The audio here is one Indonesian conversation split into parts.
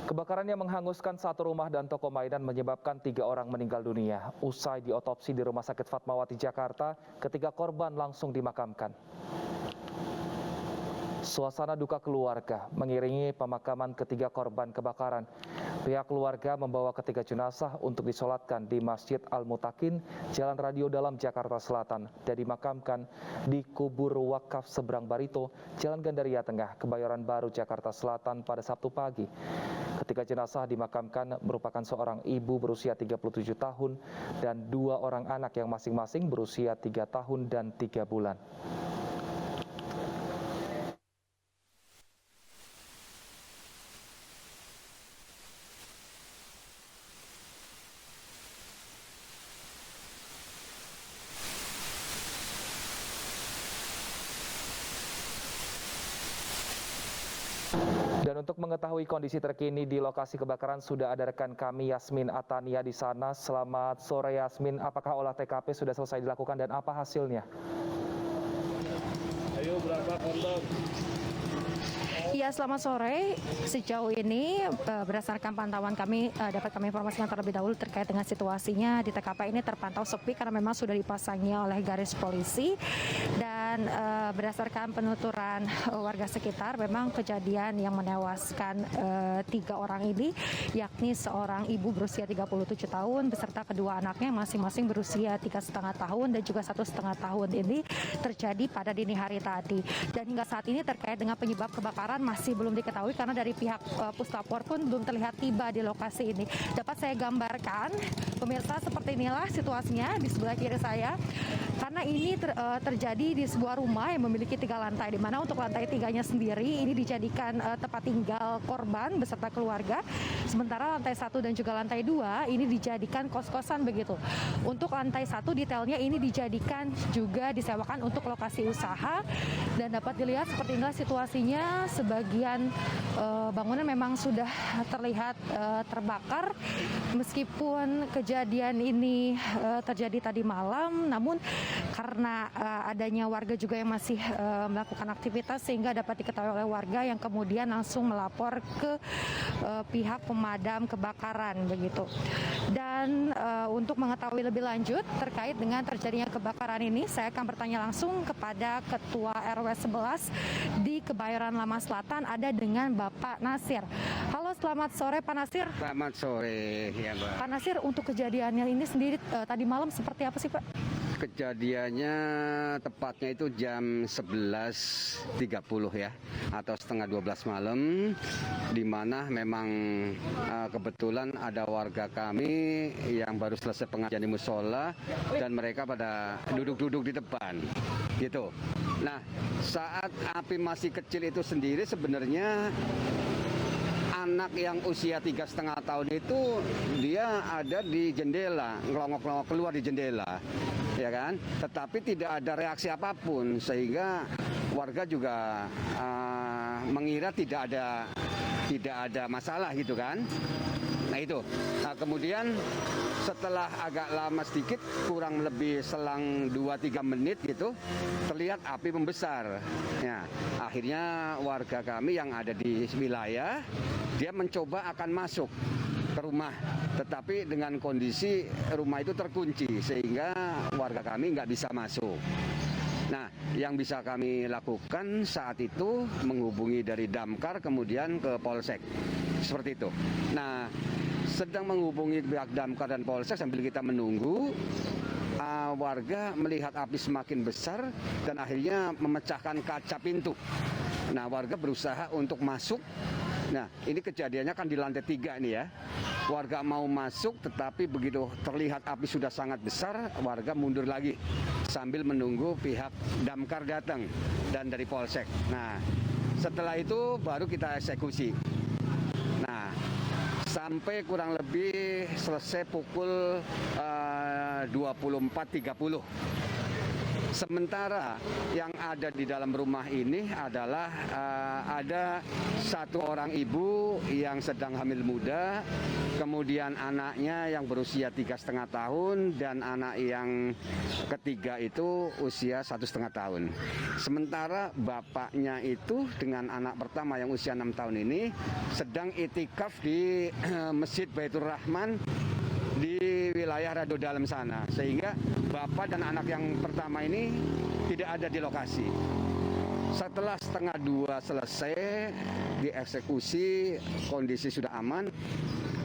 Kebakaran yang menghanguskan satu rumah dan toko mainan menyebabkan 3 orang meninggal dunia. Usai diotopsi di Rumah Sakit Fatmawati, Jakarta, ketiga korban langsung dimakamkan. Suasana duka keluarga mengiringi pemakaman ketiga korban kebakaran. Pihak keluarga membawa ketiga jenazah untuk disolatkan di Masjid Al-Mutakin, Jalan Radio Dalam, Jakarta Selatan, dan dimakamkan di kubur wakaf seberang Barito, Jalan Gandaria Tengah, Kebayoran Baru, Jakarta Selatan pada Sabtu pagi. Ketiga jenazah dimakamkan merupakan seorang ibu berusia 37 tahun dan 2 orang anak yang masing-masing berusia 3 tahun dan 3 bulan. Dan untuk mengetahui kondisi terkini di lokasi kebakaran sudah ada rekan kami Yasmin Atania di sana. Selamat sore Yasmin, apakah olah TKP sudah selesai dilakukan dan apa hasilnya? Ayo berapa kondom? Ya, selamat sore. Sejauh ini berdasarkan pantauan kami dapat kami informasikan terlebih dahulu terkait dengan situasinya di TKP ini terpantau sepi karena memang sudah dipasangnya oleh garis polisi dan berdasarkan penuturan warga sekitar memang kejadian yang menewaskan 3 orang ini yakni seorang ibu berusia 37 tahun beserta kedua anaknya masing-masing berusia 3,5 tahun dan juga 1,5 tahun ini terjadi pada dini hari tadi. Dan hingga saat ini terkait dengan penyebab kebakaran masih belum diketahui karena dari pihak Puslapor pun belum terlihat tiba di lokasi ini. Dapat saya gambarkan, pemirsa, seperti inilah situasinya di sebelah kiri saya. Karena ini terjadi di sebuah rumah yang memiliki 3 lantai, di mana untuk lantai 3-nya sendiri ini dijadikan tempat tinggal korban beserta keluarga. Sementara lantai 1 dan juga lantai 2 ini dijadikan kos-kosan begitu. Untuk lantai 1 detailnya ini dijadikan juga disewakan untuk lokasi usaha dan dapat dilihat seperti inilah situasinya. Sebagian bangunan memang sudah terlihat terbakar meskipun kejadian ini terjadi tadi malam, namun karena adanya warga juga yang masih melakukan aktivitas sehingga dapat diketahui oleh warga yang kemudian langsung melapor ke pihak pemadam kebakaran begitu. Dan untuk mengetahui lebih lanjut terkait dengan terjadinya kebakaran ini, saya akan bertanya langsung kepada Ketua RW 11 di Kebayoran Lama Selatan, ada dengan Bapak Nasir. Halo, selamat sore Pak Nasir. Selamat sore ya Mbak. Pak Nasir, untuk kejadiannya ini sendiri tadi malam seperti apa sih Pak? Kejadiannya tepatnya itu jam 11.30 ya, atau setengah 12 malam, di mana memang kebetulan ada warga kami yang baru selesai pengajian di musola dan mereka pada duduk-duduk di depan gitu. Nah, saat api masih kecil itu sendiri sebenarnya anak yang usia 3,5 tahun itu dia ada di jendela, ngelongok-ngelongok keluar di jendela, ya kan? Tetapi tidak ada reaksi apapun sehingga warga juga mengira tidak ada masalah gitu kan? Nah itu. Nah kemudian setelah agak lama sedikit, kurang lebih selang 2-3 menit gitu, terlihat api membesar. Ya, akhirnya warga kami yang ada di wilayah, dia mencoba akan masuk ke rumah, tetapi dengan kondisi rumah itu terkunci sehingga warga kami nggak bisa masuk. Nah, yang bisa kami lakukan saat itu menghubungi dari Damkar kemudian ke Polsek, seperti itu. Nah, sedang menghubungi pihak Damkar dan Polsek sambil kita menunggu, warga melihat api semakin besar dan akhirnya memecahkan kaca pintu. Nah, warga berusaha untuk masuk. Nah, ini kejadiannya kan di lantai 3 ini ya. Warga mau masuk tetapi begitu terlihat api sudah sangat besar, warga mundur lagi sambil menunggu pihak Damkar datang dan dari Polsek. Nah, setelah itu baru kita eksekusi. Nah, sampai kurang lebih selesai pukul 24.30. Sementara yang ada di dalam rumah ini adalah ada satu orang ibu yang sedang hamil muda, kemudian anaknya yang berusia 3,5 tahun, dan anak yang ketiga itu usia 1,5 tahun. Sementara bapaknya itu dengan anak pertama yang usia 6 tahun ini sedang itikaf di Masjid Baitur Rahman di wilayah Rado Dalam sana, sehingga bapak dan anak yang pertama ini tidak ada di lokasi. Setelah 1:30 selesai dieksekusi, kondisi sudah aman,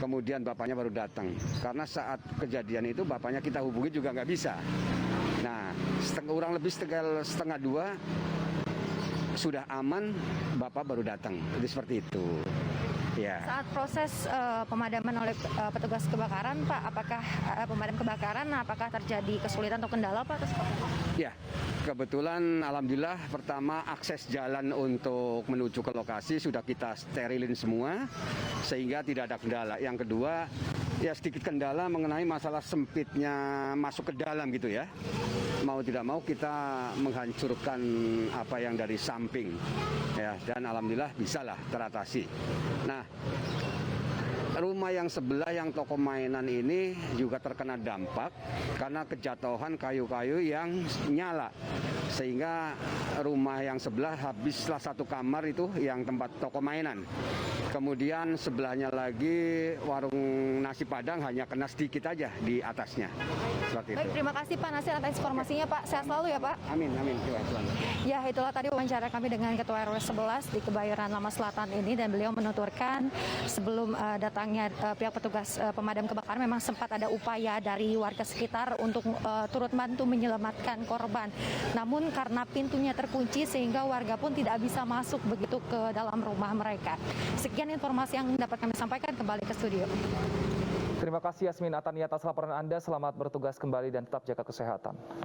kemudian bapaknya baru datang. Karena saat kejadian itu bapaknya kita hubungi juga nggak bisa. Nah, kurang lebih 1:30 sudah aman, bapak baru datang. Jadi seperti itu. Ya. Saat proses pemadaman oleh petugas kebakaran, Pak, apakah pemadam kebakaran, apakah terjadi kesulitan atau kendala, Pak? Ya, kebetulan alhamdulillah pertama akses jalan untuk menuju ke lokasi sudah kita sterilin semua sehingga tidak ada kendala. Yang kedua, ya sedikit kendala mengenai masalah sempitnya masuk ke dalam gitu ya. Mau tidak mau kita menghancurkan apa yang dari samping. Ya, dan alhamdulillah bisalah teratasi. Nah, rumah yang sebelah yang toko mainan ini juga terkena dampak karena kejatuhan kayu-kayu yang nyala, sehingga rumah yang sebelah habislah satu kamar itu yang tempat toko mainan. Kemudian sebelahnya lagi warung nasi Padang hanya kena sedikit aja di atasnya. Seperti Baik, itu. terima kasih Pak Nasir atas informasinya, Pak. Sehat selalu ya, Pak. Amin, amin. Ya, itulah tadi wawancara kami dengan Ketua RW 11 di Kebayoran Lama Selatan ini, dan beliau menuturkan sebelum datangnya pihak petugas pemadam kebakaran memang sempat ada upaya dari warga sekitar untuk turut bantu menyelamatkan korban. Namun karena pintunya terkunci sehingga warga pun tidak bisa masuk begitu ke dalam rumah mereka. Sekian informasi yang dapat kami sampaikan, kembali ke studio. Terima kasih Yasmin Atani atas laporan Anda. Selamat bertugas kembali dan tetap jaga kesehatan.